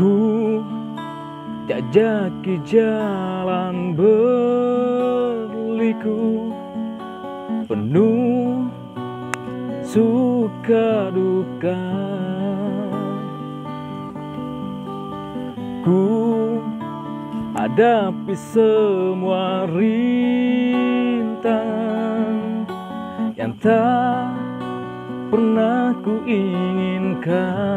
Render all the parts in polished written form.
Ku jajaki jalan berliku, penuh suka duka. Ku hadapi semua rintangan yang tak pernah ku inginkan.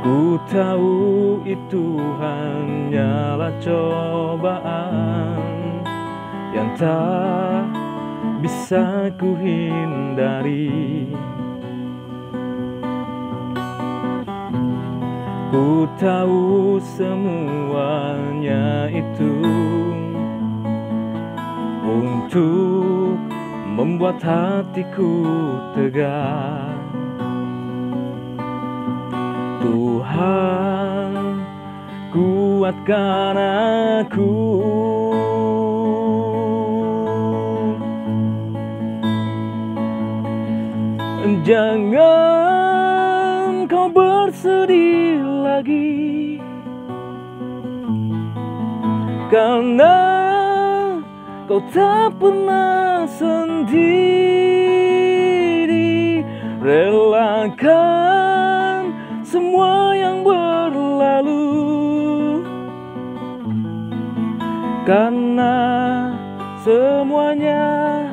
Ku tahu itu hanyalah cobaan yang tak bisa ku hindari. Ku tahu semuanya itu untuk membuat hatiku tegar. Tuhan, kuatkan aku. Jangan kau bersedih lagi, karena kau tak pernah sendiri. Relakan semua yang berlalu, karena semuanya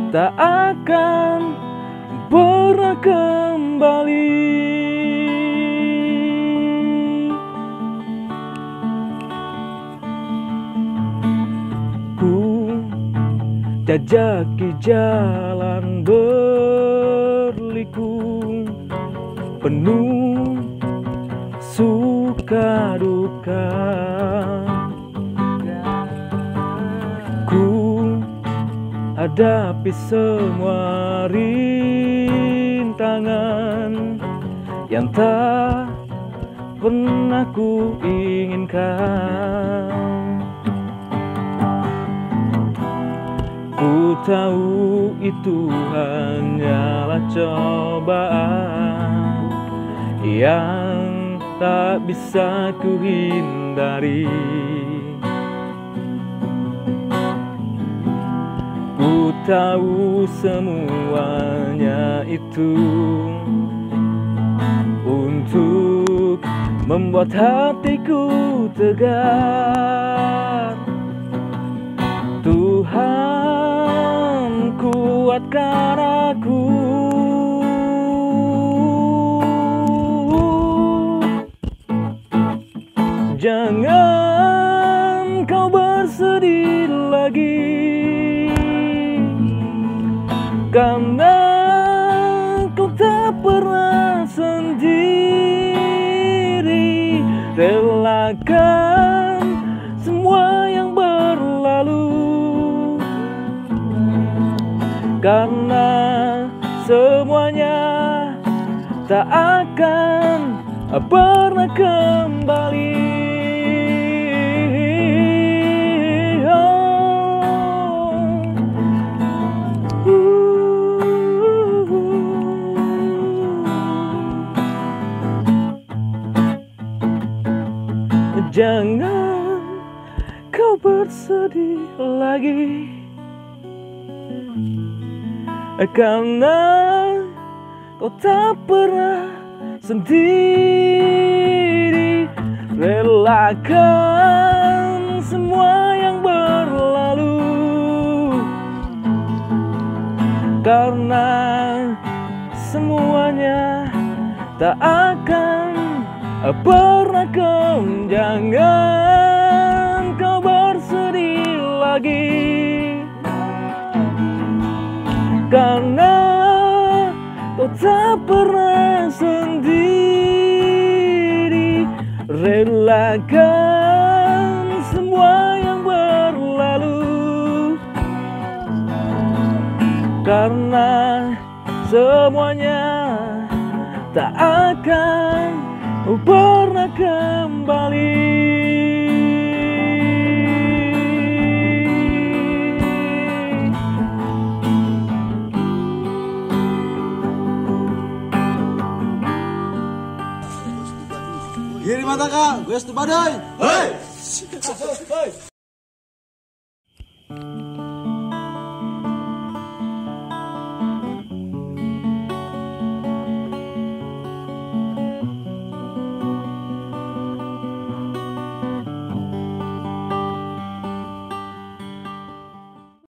tak akan pernah kembali. Ku jajaki jalan berliku, penuh suka duka. Ku hadapi semua rintangan yang tak pernah ku inginkan. Ku tahu itu hanyalah cobaan yang tak bisa ku hindari. Ku tahu semuanya itu untuk membuat hatiku tegar. Tuhan, kuatkan aku. Jangan kau bersedih lagi, karena kau tak pernah sendiri. Relakan semua yang berlalu, karena semuanya tak akan pernah kembali. Jangan kau bersedih lagi, karena kau tak pernah sendiri. Relakan semua yang berlalu, karena semuanya tak akan pernah kembali. Jangan kau bersedih lagi, karena kau tak pernah sendiri. Relakan semua yang berlalu, karena semuanya tak akan pernah kembali. Kiri mata kak, gue badai. Hei.